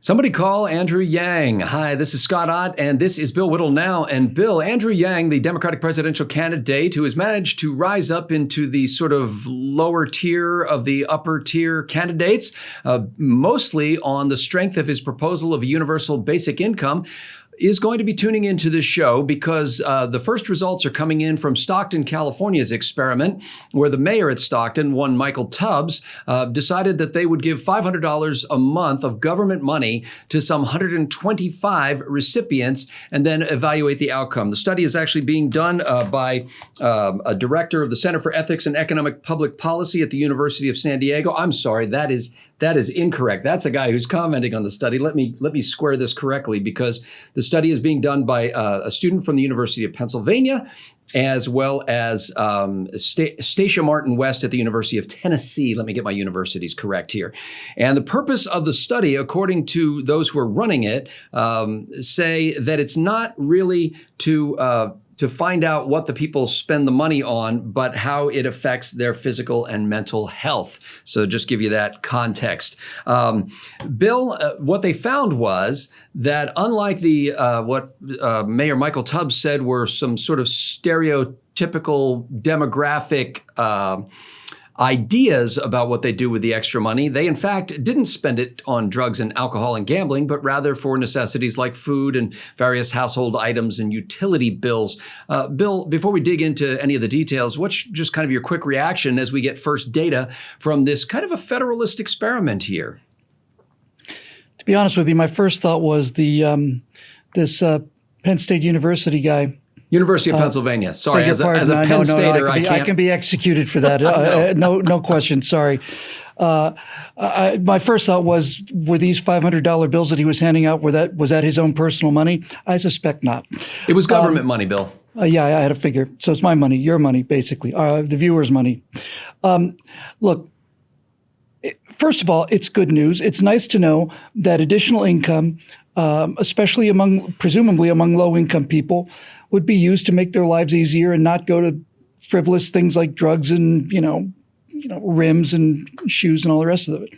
Somebody call Andrew Yang. Hi, this is Scott Ott, and this is Bill Whittle Now. And Bill, Andrew Yang, the Democratic presidential candidate who has managed to rise up into the sort of lower tier of the upper tier candidates, mostly on the strength of his proposal of a universal basic income, is going to be tuning into this show because the first results are coming in from Stockton, California's experiment, where the mayor at Stockton, one Michael Tubbs, decided that they would give $500 a month of government money to some 125 recipients and then evaluate the outcome. The study is actually being done by a director of the Center for Ethics and Economic Public Policy at the University of San Diego. I'm sorry, that is incorrect. That's a guy who's commenting on the study. Let me square this correctly, because the study is being done by a student from the University of Pennsylvania, as well as Stacia Martin West at the University of Tennessee. Let me get my universities correct here. And the purpose of the study, according to those who are running it, say that it's not really to find out what the people spend the money on, but how it affects their physical and mental health. So just give you that context. Bill, what they found was that unlike what Mayor Michael Tubbs said were some sort of stereotypical demographic ideas about what they do with the extra money, they in fact didn't spend it on drugs and alcohol and gambling, but rather for necessities like food and various household items and utility bills. Bill, before we dig into any of the details, what's just kind of your quick reaction as we get first data from this kind of a federalist experiment here? To be honest with you, my first thought was this Penn State University guy. University of Pennsylvania. Sorry, as a Penn Stater, I can be executed for that. No question. Sorry. My first thought was, were these $500 bills that he was handing out, was that his own personal money? I suspect not. It was government money, Bill. Yeah, I had a figure. So it's my money, your money, basically, the viewers' money. Look, first of all, it's good news. It's nice to know that additional income, especially presumably among low-income people, would be used to make their lives easier and not go to frivolous things like drugs and, rims and shoes and all the rest of it.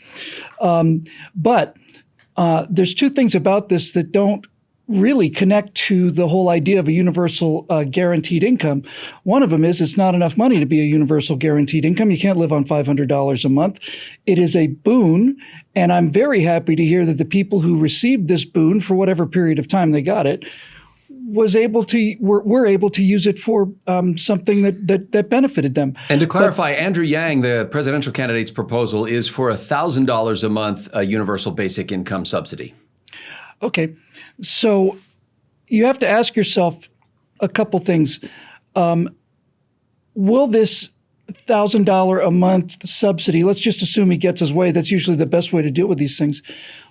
But there's two things about this that don't really connect to the whole idea of a universal guaranteed income. One of them is it's not enough money to be a universal guaranteed income. You can't live on $500 a month. It is a boon, and I'm very happy to hear that the people who received this boon, for whatever period of time they got it, were able to use it for something that benefited them. And to clarify, Andrew Yang, the presidential candidate's proposal is for $1,000 a month, a universal basic income subsidy. Okay. So you have to ask yourself a couple things. Will this $1,000 a month subsidy, let's just assume he gets his way. That's usually the best way to deal with these things.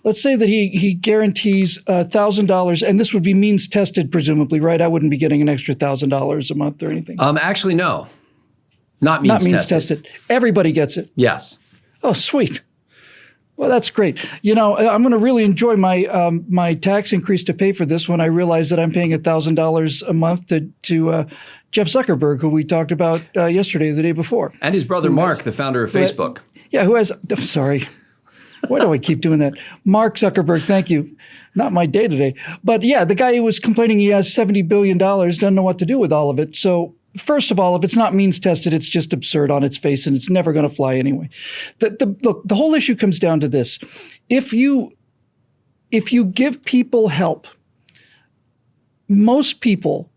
Let's say that he guarantees $1,000, and this would be means tested, presumably, right? I wouldn't be getting an extra $1,000 a month or anything. Actually, no. Not means tested. Everybody gets it. Yes. Oh, sweet. Well, that's great. I'm going to really enjoy my tax increase to pay for this when I realize that I'm paying $1,000 a month to Jeff Zuckerberg, who we talked about yesterday, the day before. And his brother Mark, the founder of Facebook. I'm sorry. Why do I keep doing that? Mark Zuckerberg, thank you. Not my day today. But yeah, the guy who was complaining he has $70 billion doesn't know what to do with all of it. So first of all, if it's not means tested, it's just absurd on its face, and it's never going to fly anyway. Look, the whole issue comes down to this. If you give people help, most people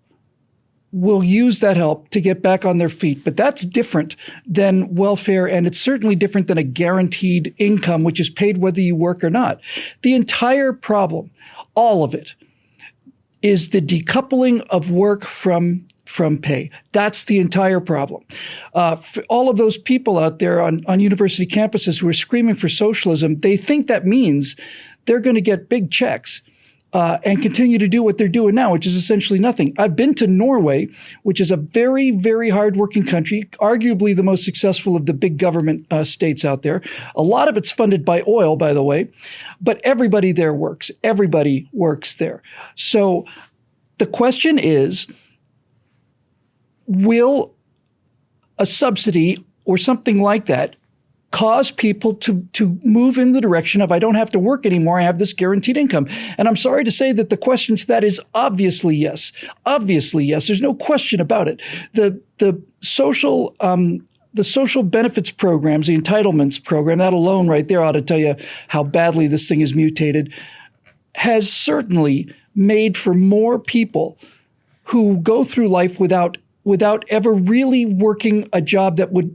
will use that help to get back on their feet. But that's different than welfare, and it's certainly different than a guaranteed income, which is paid whether you work or not. The entire problem, all of it, is the decoupling of work from pay. That's the entire problem. For all of those people out there on university campuses who are screaming for socialism, they think that means they're going to get big checks and continue to do what they're doing now, which is essentially nothing. I've been to Norway, which is a very, very hardworking country, arguably the most successful of the big government states out there. A lot of it's funded by oil, by the way, but everybody there works. Everybody works there. So the question is, will a subsidy or something like that cause people to move in the direction of, I don't have to work anymore, I have this guaranteed income. And I'm sorry to say that the question to that is obviously yes. Obviously yes. There's no question about it. The social benefits programs, the entitlements program, that alone right there ought to tell you how badly this thing is mutated, has certainly made for more people who go through life without ever really working a job that would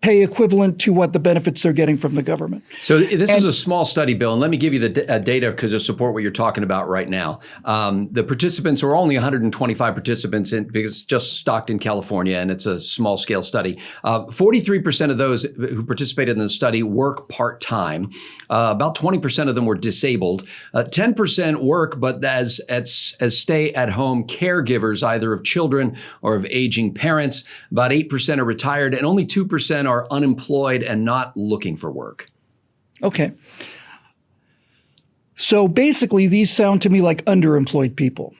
pay equivalent to what the benefits they're getting from the government. So this is a small study, Bill, and let me give you the data to support what you're talking about right now. The participants were only 125 participants because it's just Stockton, California, and it's a small scale study. 43% of those who participated in the study work part-time. About 20% of them were disabled. 10% work, but as stay-at-home caregivers, either of children or of aging parents. About 8% are retired, and only 2% are unemployed and not looking for work. Okay. So basically, these sound to me like underemployed people.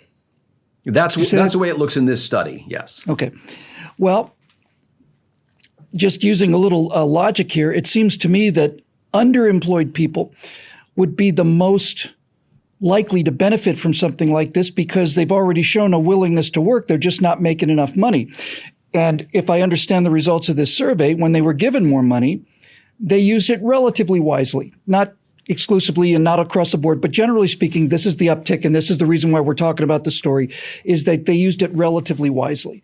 That's the way it looks in this study, yes. Okay. Well, just using a little logic here, it seems to me that underemployed people would be the most likely to benefit from something like this because they've already shown a willingness to work. They're just not making enough money. And if I understand the results of this survey, when they were given more money, they used it relatively wisely, not exclusively and not across the board, but generally speaking, this is the uptick, and this is the reason why we're talking about the story, is that they used it relatively wisely.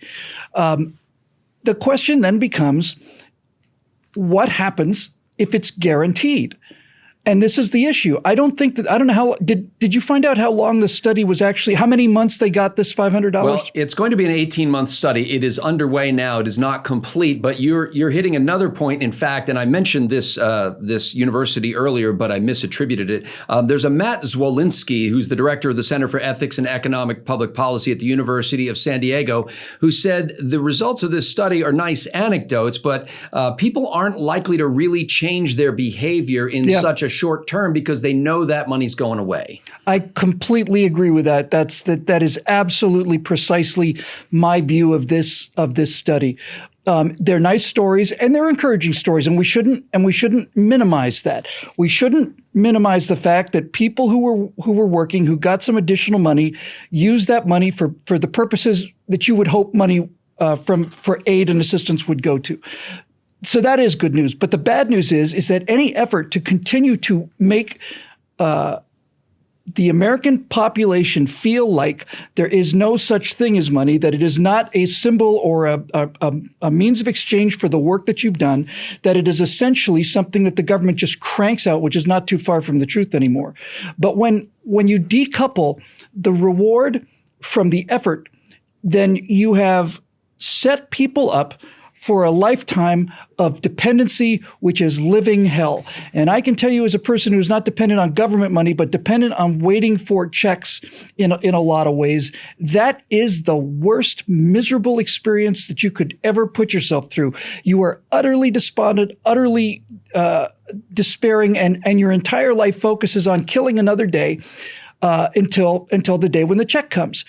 The question then becomes, what happens if it's guaranteed? And this is the issue. I don't know how, did you find out how long the study was actually, how many months they got this $500? Well, it's going to be an 18-month study. It is underway now. It is not complete, but you're hitting another point, in fact, and I mentioned this university earlier, but I misattributed it. There's a Matt Zwolinski, who's the director of the Center for Ethics and Economic Public Policy at the University of San Diego, who said the results of this study are nice anecdotes, but people aren't likely to really change their behavior in such a short term because they know that money's going away. I completely agree with that. That is absolutely precisely my view of this study. They're nice stories and they're encouraging stories, and we shouldn't minimize that. We shouldn't minimize the fact that people who were working, who got some additional money, use that money for the purposes that you would hope money for aid and assistance would go to. So that is good news. But the bad news is that any effort to continue to make the American population feel like there is no such thing as money, that it is not a symbol or a means of exchange for the work that you've done, that it is essentially something that the government just cranks out, which is not too far from the truth anymore. But when you decouple the reward from the effort, then you have set people up for a lifetime of dependency, which is living hell. And I can tell you, as a person who's not dependent on government money, but dependent on waiting for checks in a lot of ways, that is the worst miserable experience that you could ever put yourself through. You are utterly despondent, utterly despairing, and your entire life focuses on killing another day until the day when the check comes.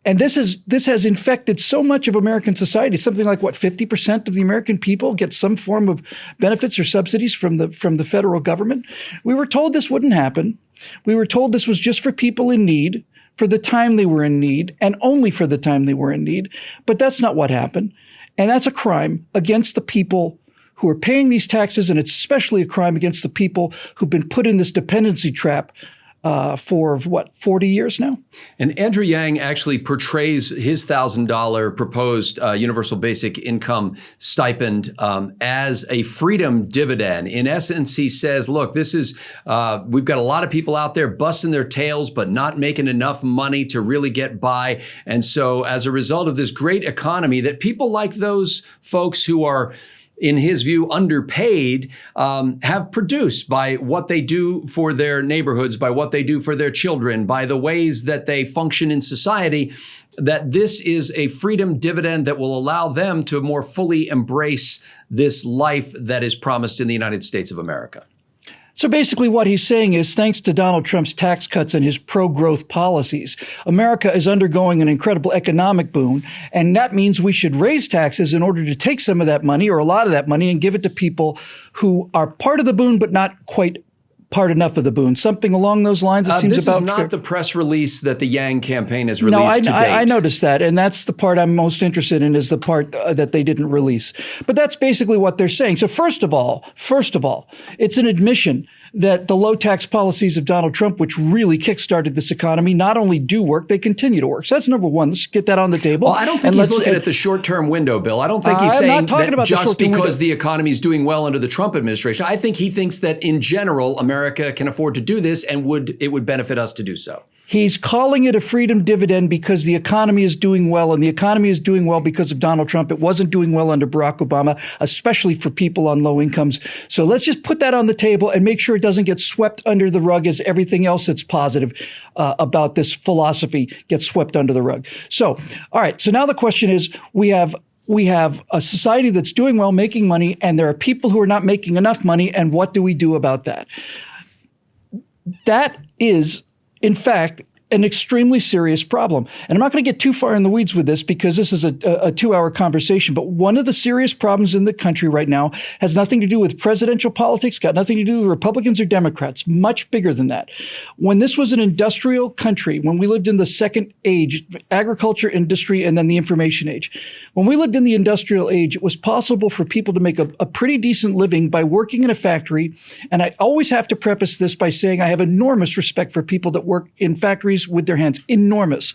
And this has infected so much of American society. Something like 50% of the American people get some form of benefits or subsidies from the federal government. We were told this wouldn't happen. We were told this was just for people in need, for the time they were in need, and only for the time they were in need. But that's not what happened. And that's a crime against the people who are paying these taxes, and it's especially a crime against the people who've been put in this dependency trap for 40 years now? And Andrew Yang actually portrays his $1,000 proposed universal basic income stipend as a freedom dividend. In essence, he says, look, this is, we've got a lot of people out there busting their tails, but not making enough money to really get by. And so as a result of this great economy, that people like those folks who are, in his view, underpaid, have produced by what they do for their neighborhoods, by what they do for their children, by the ways that they function in society, that this is a freedom dividend that will allow them to more fully embrace this life that is promised in the United States of America. So basically what he's saying is, thanks to Donald Trump's tax cuts and his pro-growth policies, America is undergoing an incredible economic boom, and that means we should raise taxes in order to take some of that money or a lot of that money and give it to people who are part of the boon but not quite part enough of the boon. Something along those lines. It seems this about is not the press release that the Yang campaign has released to date. I noticed that, and that's the part I'm most interested in, is the part that they didn't release. But that's basically what they're saying. So first of all, it's an admission that the low tax policies of Donald Trump, which really kickstarted this economy, not only do work, they continue to work. So that's number one. Let's get that on the table. Well, I don't think he's looking at the short-term window, Bill. I don't think he's saying that just because the economy is doing well under the Trump administration. I think he thinks that in general, America can afford to do this and it would benefit us to do so. He's calling it a freedom dividend because the economy is doing well, and the economy is doing well because of Donald Trump. It wasn't doing well under Barack Obama, especially for people on low incomes. So let's just put that on the table and make sure it doesn't get swept under the rug as everything else that's positive about this philosophy gets swept under the rug. So, all right. So now the question is, we have a society that's doing well, making money, and there are people who are not making enough money. And what do we do about that? That is, in fact, an extremely serious problem. And I'm not going to get too far in the weeds with this because this is a 2-hour conversation. But one of the serious problems in the country right now has nothing to do with presidential politics, got nothing to do with Republicans or Democrats, much bigger than that. When this was an industrial country, when we lived in the second age, agriculture, industry, and then the information age, when we lived in the industrial age, it was possible for people to make a pretty decent living by working in a factory. And I always have to preface this by saying I have enormous respect for people that work in factories with their hands, enormous.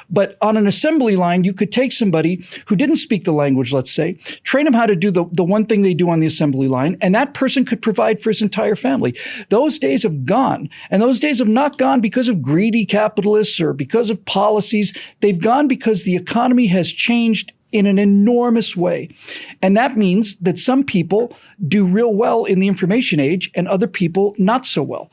But on an assembly line, you could take somebody who didn't speak the language, let's say, train them how to do the one thing they do on the assembly line, and that person could provide for his entire family. Those days have gone, and those days have not gone because of greedy capitalists or because of policies. They've gone because the economy has changed in an enormous way. And that means that some people do real well in the information age and other people not so well.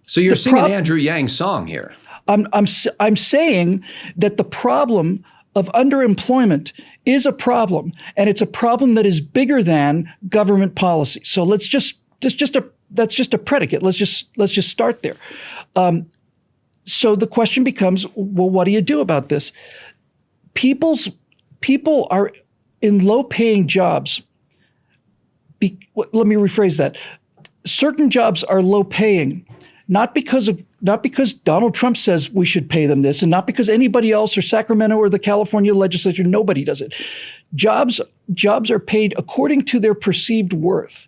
So you're singing Andrew Yang's song here. I'm saying that the problem of underemployment is a problem, and it's a problem that is bigger than government policy. So that's just a predicate. Let's just start there. So the question becomes, well, what do you do about this? People are in low-paying jobs. Let me rephrase that. Certain jobs are low-paying, not because Donald Trump says we should pay them this, and not because anybody else or Sacramento or the California legislature, nobody does it. Jobs are paid according to their perceived worth.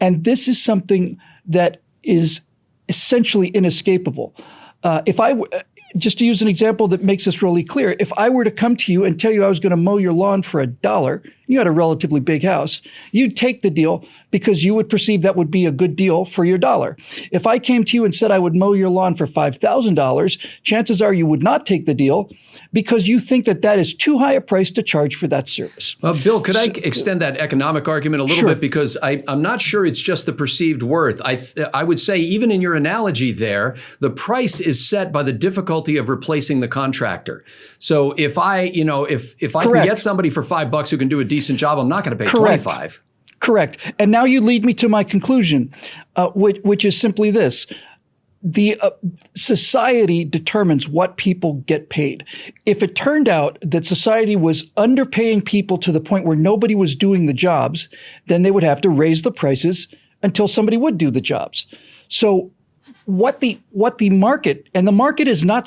And this is something that is essentially inescapable. Just to use an example that makes this really clear, if I were to come to you and tell you I was going to mow your lawn for $1, you had a relatively big house, you'd take the deal because you would perceive that would be a good deal for your dollar. If I came to you and said I would mow your lawn for $5,000, chances are you would not take the deal because you think that that is too high a price to charge for that service. Well, Bill, could I extend that economic argument a little bit? Because I'm not sure it's just the perceived worth. I would say even in your analogy there, the price is set by the difficulty of replacing the contractor. So if I can get somebody for $5 who can do a decent job, I'm not going to pay $25. Correct. And now you lead me to my conclusion, which is simply this. The society determines what people get paid. If it turned out that society was underpaying people to the point where nobody was doing the jobs, then they would have to raise the prices until somebody would do the jobs. So what the market, and the market is not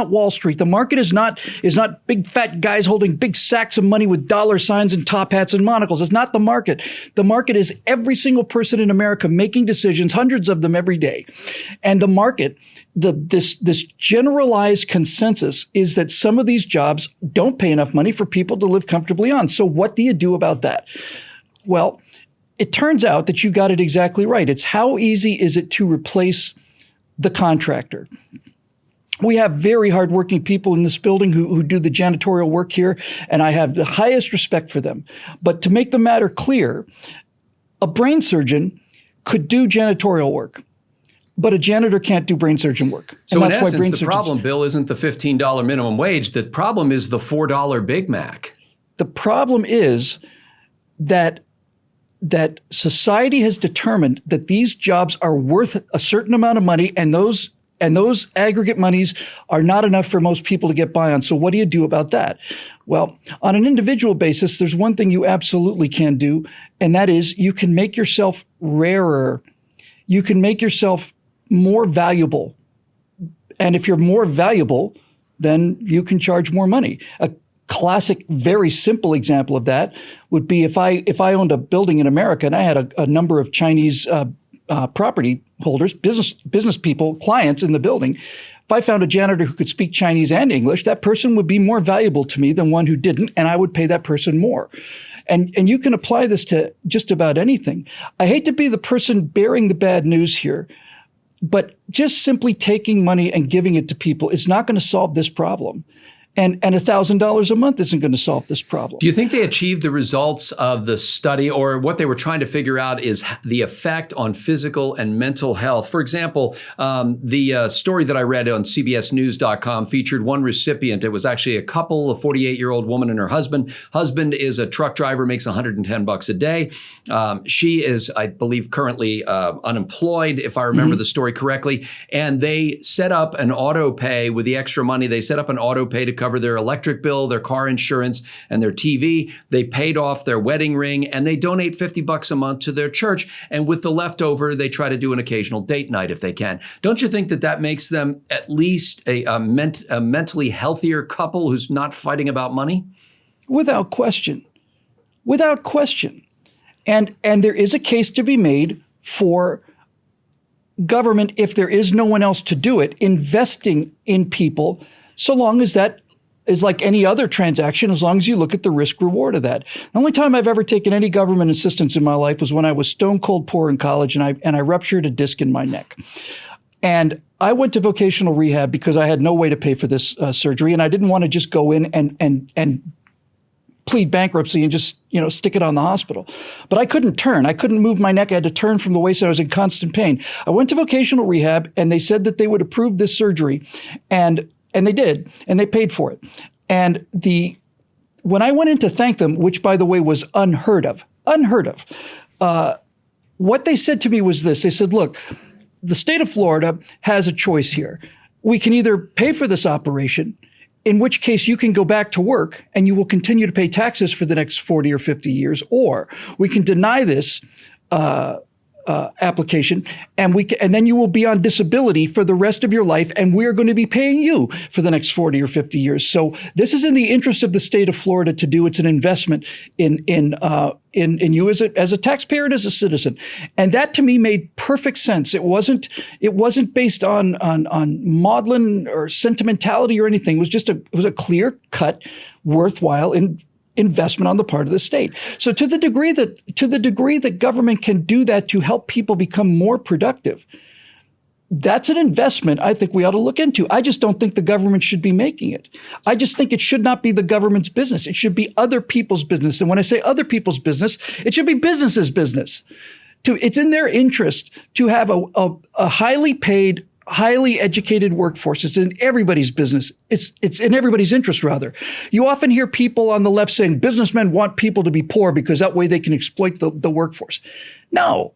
Wall Street. The market is not big fat guys holding big sacks of money with dollar signs and top hats and monocles. It's not the market. The market is every single person in America making decisions, hundreds of them every day. And the market, this generalized consensus is that some of these jobs don't pay enough money for people to live comfortably on. So what do you do about that? Well, it turns out that you got it exactly right. It's how easy is it to replace the contractor? We have very hardworking people in this building who do the janitorial work here, and I have the highest respect for them. But to make the matter clear, a brain surgeon could do janitorial work, but a janitor can't do brain surgeon work. So in essence, the problem, Bill, isn't the $15 minimum wage. The problem is the $4 Big Mac. The problem is that that society has determined that these jobs are worth a certain amount of money, and those aggregate monies are not enough for most people to get by on. So what do you do about that? Well, on an individual basis, there's one thing you absolutely can do, and that is you can make yourself rarer. You can make yourself more valuable. And if you're more valuable, then you can charge more money. A classic, very simple example of that would be if I owned a building in America and I had a number of Chinese property holders, business people, clients in the building. If I found a janitor who could speak Chinese and English, that person would be more valuable to me than one who didn't, and I would pay that person more. And you can apply this to just about anything. I hate to be the person bearing the bad news here, but just simply taking money and giving it to people is not going to solve this problem. And $1,000 a month isn't going to solve this problem. Do you think they achieved the results of the study, or what they were trying to figure out is the effect on physical and mental health? For example, the story that I read on CBSNews.com featured one recipient. It was actually a couple, a 48-year-old woman and her husband. Husband is a truck driver, makes $110 a day. She is, I believe, currently unemployed, if I remember the story correctly. And they set up an auto pay with the extra money. They set up an auto pay to cover their electric bill, their car insurance, and their TV. They paid off their wedding ring, and they donate $50 a month to their church. And with the leftover, they try to do an occasional date night if they can. Don't you think that that makes them at least a mentally healthier couple who's not fighting about money? Without question. Without question. And there is a case to be made for government, if there is no one else to do it, investing in people, so long as that is like any other transaction, as long as you look at the risk reward of that. The only time I've ever taken any government assistance in my life was when I was stone cold poor in college, and I ruptured a disc in my neck. And I went to vocational rehab because I had no way to pay for this surgery, and I didn't want to just go in and plead bankruptcy and just, stick it on the hospital. But I couldn't turn. I couldn't move my neck. I had to turn from the waist. I was in constant pain. I went to vocational rehab, and they said that they would approve this surgery, and they did, and they paid for it. And when I went in to thank them, which by the way was unheard of, what they said to me was this. They said, look, the state of Florida has a choice here. We can either pay for this operation, in which case you can go back to work and you will continue to pay taxes for the next 40 or 50 years, or we can deny this application, and then you will be on disability for the rest of your life, and we're going to be paying you for the next 40 or 50 years. So this is in the interest of the state of Florida to do. It's an investment in you as a taxpayer and as a citizen, and that to me made perfect sense. It wasn't based on maudlin or sentimentality or anything. It was a clear cut, worthwhile investment on the part of the state. So to the degree that government can do that to help people become more productive, that's an investment I think we ought to look into. I just don't think the government should be making it. I just think it should not be the government's business. It should be other people's business. And when I say other people's business, it should be business's business. It's in their interest to have a highly paid, highly educated workforce. It's in everybody's business. It's in everybody's interest, rather. You often hear people on the left saying businessmen want people to be poor because that way they can exploit the workforce. No.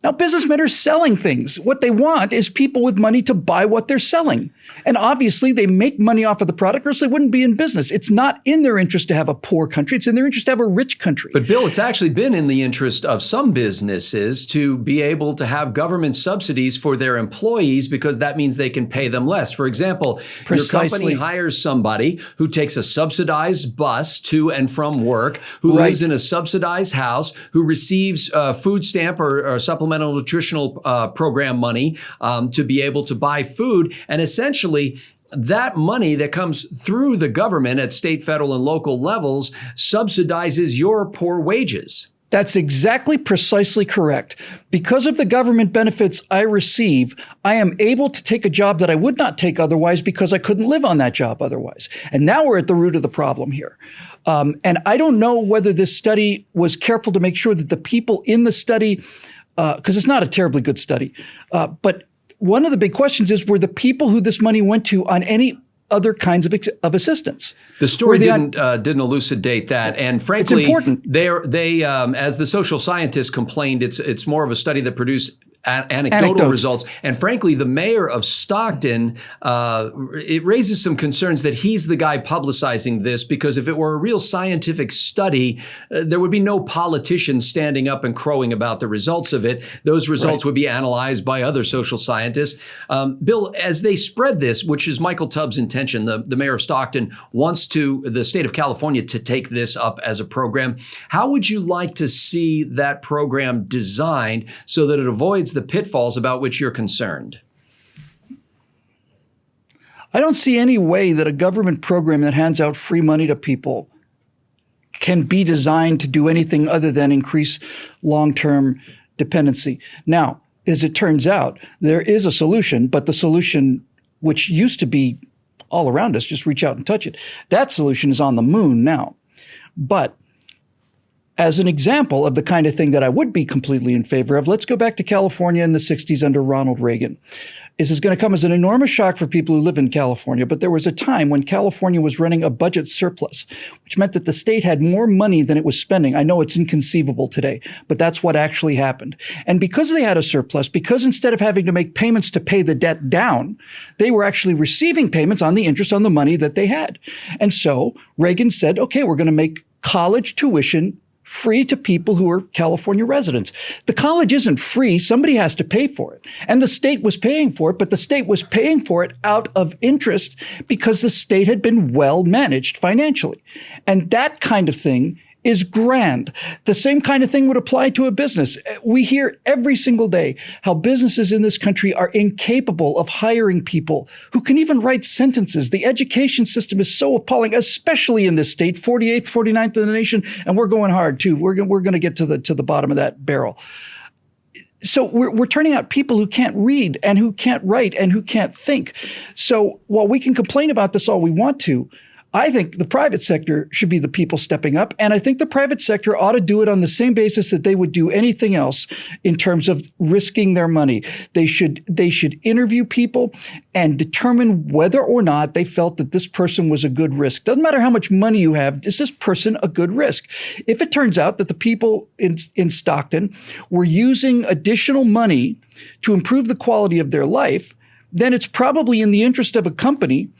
Now, businessmen are selling things. What they want is people with money to buy what they're selling. And obviously, they make money off of the product, or else they wouldn't be in business. It's not in their interest to have a poor country. It's in their interest to have a rich country. But Bill, it's actually been in the interest of some businesses to be able to have government subsidies for their employees, because that means they can pay them less. For example, your company hires somebody who takes a subsidized bus to and from work, who lives in a subsidized house, who receives food stamp or supplemental nutritional program money to be able to buy food. And essentially, that money that comes through the government at state, federal, and local levels subsidizes your poor wages. That's exactly precisely correct. Because of the government benefits I receive, I am able to take a job that I would not take otherwise because I couldn't live on that job otherwise. And now we're at the root of the problem here. And I don't know whether this study was careful to make sure that the people in the study, because it's not a terribly good study, but one of the big questions is, were the people who this money went to on any other kinds of assistance. The story didn't elucidate that, and frankly, it's important. They as the social scientists complained, it's more of a study that produced anecdotal results. And frankly, the mayor of Stockton, it raises some concerns that he's the guy publicizing this, because if it were a real scientific study, there would be no politician standing up and crowing about the results of it. Those results would be analyzed by other social scientists. Bill, as they spread this, which is Michael Tubbs' intention, the mayor of Stockton wants the state of California to take this up as a program. How would you like to see that program designed so that it avoids the pitfalls about which you're concerned? I don't see any way that a government program that hands out free money to people can be designed to do anything other than increase long-term dependency. Now, as it turns out, there is a solution, but the solution, which used to be all around us, just reach out and touch it, that solution is on the moon now. But as an example of the kind of thing that I would be completely in favor of, let's go back to California in the 60s under Ronald Reagan. This is going to come as an enormous shock for people who live in California, but there was a time when California was running a budget surplus, which meant that the state had more money than it was spending. I know it's inconceivable today, but that's what actually happened. And because they had a surplus, because instead of having to make payments to pay the debt down, they were actually receiving payments on the interest on the money that they had. And so Reagan said, okay, we're going to make college tuition free to people who are California residents. The college isn't free. Somebody has to pay for it. And the state was paying for it, but the state was paying for it out of interest because the state had been well managed financially. And that kind of thing is grand. The same kind of thing would apply to a business. We hear every single day how businesses in this country are incapable of hiring people who can even write sentences. The education system is so appalling, especially in this state, 48th, 49th in the nation, and we're going hard too. We're going to get to the bottom of that barrel. So we're turning out people who can't read and who can't write and who can't think. So while we can complain about this all we want to, I think the private sector should be the people stepping up. And I think the private sector ought to do it on the same basis that they would do anything else in terms of risking their money. They should interview people and determine whether or not they felt that this person was a good risk. Doesn't matter how much money you have. Is this person a good risk? If it turns out that the people in Stockton were using additional money to improve the quality of their life, then it's probably in the interest of a company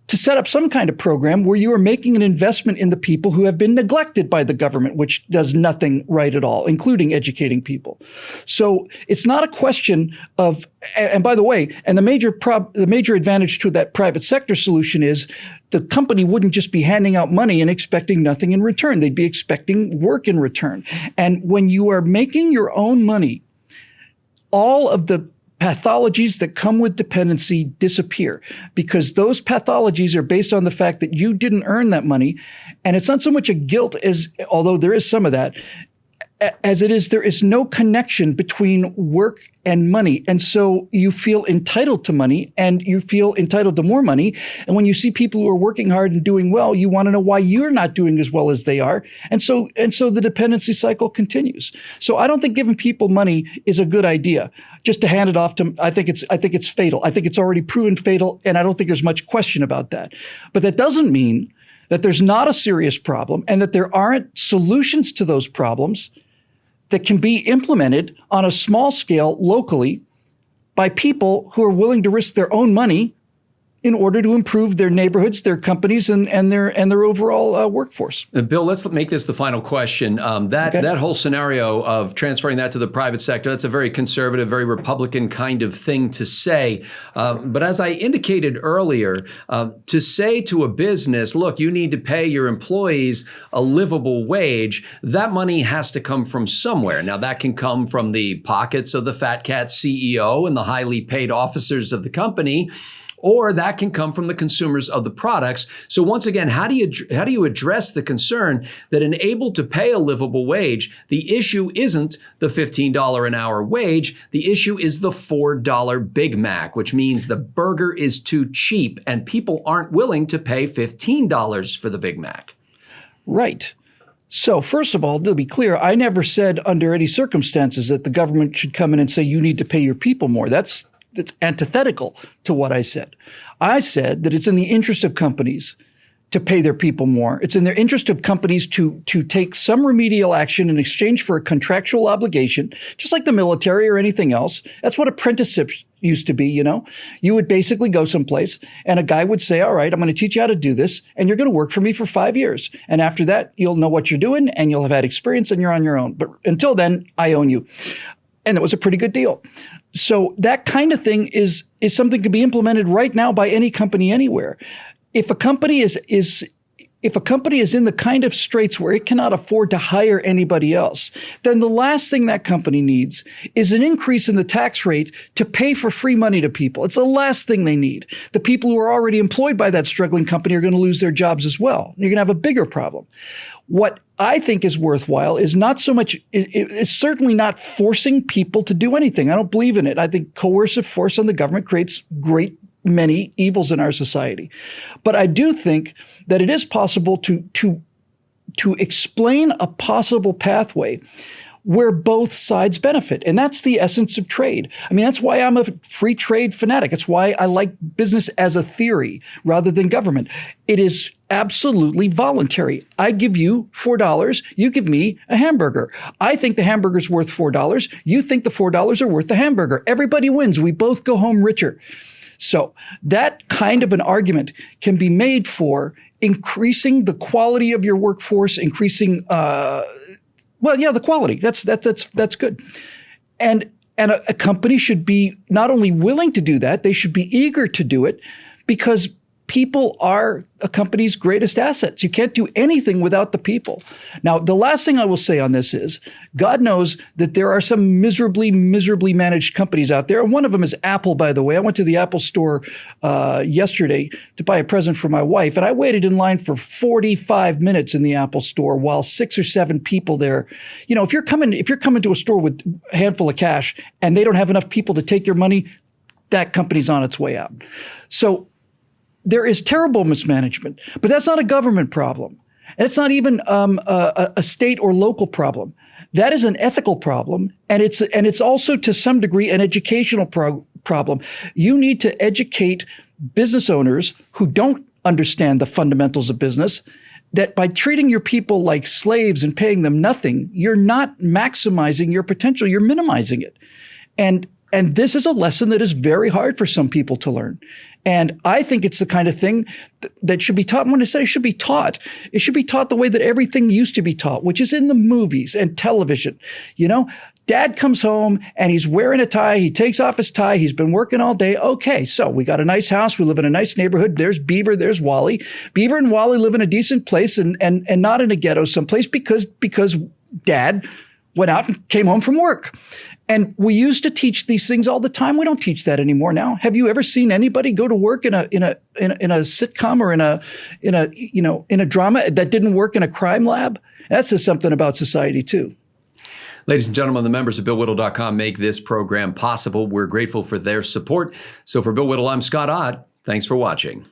to set up some kind of program where you are making an investment in the people who have been neglected by the government, which does nothing right at all, including educating people. So it's not a question of, and by the way, and the major advantage to that private sector solution is the company wouldn't just be handing out money and expecting nothing in return. They'd be expecting work in return. And when you are making your own money, all of the pathologies that come with dependency disappear because those pathologies are based on the fact that you didn't earn that money. And it's not so much a guilt as, although there is some of that, as it is, there is no connection between work and money. And so you feel entitled to money and you feel entitled to more money. And when you see people who are working hard and doing well, you want to know why you're not doing as well as they are. And so the dependency cycle continues. So I don't think giving people money is a good idea. Just to hand it off to, I think it's fatal. I think it's already proven fatal. And I don't think there's much question about that. But that doesn't mean that there's not a serious problem and that there aren't solutions to those problems that can be implemented on a small scale locally by people who are willing to risk their own money in order to improve their neighborhoods, their companies, and their overall workforce. Bill, let's make this the final question. That whole scenario of transferring that to the private sector, that's a very conservative, very Republican kind of thing to say. But as I indicated earlier, to say to a business, look, you need to pay your employees a livable wage, that money has to come from somewhere. Now, that can come from the pockets of the fat cat CEO and the highly paid officers of the company, or that can come from the consumers of the products. So once again, how do you address the concern that unable to pay a livable wage, the issue isn't the $15 an hour wage, the issue is the $4 Big Mac, which means the burger is too cheap and people aren't willing to pay $15 for the Big Mac. Right. So first of all, to be clear, I never said under any circumstances that the government should come in and say you need to pay your people more. That's that's antithetical to what I said. I said that it's in the interest of companies to pay their people more. It's in their interest of companies to take some remedial action in exchange for a contractual obligation, just like the military or anything else. That's what apprenticeships used to be, you know. You would basically go someplace and a guy would say, all right, I'm going to teach you how to do this and you're going to work for me for 5 years. And after that, you'll know what you're doing and you'll have had experience and you're on your own. But until then, I own you. And it was a pretty good deal. So that kind of thing is something that can be implemented right now by any company anywhere. If a company is in the kind of straits where it cannot afford to hire anybody else, then the last thing that company needs is an increase in the tax rate to pay for free money to people. It's the last thing they need. The people who are already employed by that struggling company are going to lose their jobs as well. You're going to have a bigger problem. What I think is worthwhile is not so much, it's certainly not forcing people to do anything. I don't believe in it. I think coercive force on the government creates many evils in our society. But I do think that it is possible to explain a possible pathway where both sides benefit. And that's the essence of trade. I mean, that's why I'm a free trade fanatic. It's why I like business as a theory rather than government. It is absolutely voluntary. I give you $4. You give me a hamburger. I think the hamburger's worth $4. You think the $4 are worth the hamburger. Everybody wins. We both go home richer. So that kind of an argument can be made for increasing the quality of your workforce, increasing, the quality. That's good. And a company should be not only willing to do that, they should be eager to do it because people are a company's greatest assets. You can't do anything without the people. Now, the last thing I will say on this is, God knows that there are some miserably managed companies out there. And one of them is Apple, by the way. I went to the Apple store yesterday to buy a present for my wife, and I waited in line for 45 minutes in the Apple store while 6 or 7 people there. You know, if you're coming to a store with a handful of cash and they don't have enough people to take your money, that company's on its way out. So there is terrible mismanagement, but that's not a government problem. And it's not even a state or local problem. That is an ethical problem, and it's also to some degree an educational problem. You need to educate business owners who don't understand the fundamentals of business that by treating your people like slaves and paying them nothing, you're not maximizing your potential, you're minimizing it. And this is a lesson that is very hard for some people to learn. And I think it's the kind of thing that should be taught. When I say it should be taught, it should be taught the way that everything used to be taught, which is in the movies and television. You know, Dad comes home and he's wearing a tie. He takes off his tie. He's been working all day. Okay, so we got a nice house. We live in a nice neighborhood. There's Beaver. There's Wally. Beaver and Wally live in a decent place and not in a ghetto someplace because Dad went out and came home from work. And we used to teach these things all the time. We don't teach that anymore now. Have you ever seen anybody go to work in a sitcom or in a drama that didn't work in a crime lab? That says something about society too. Ladies and gentlemen, the members of BillWhittle.com make this program possible. We're grateful for their support. So for Bill Whittle, I'm Scott Ott. Thanks for watching.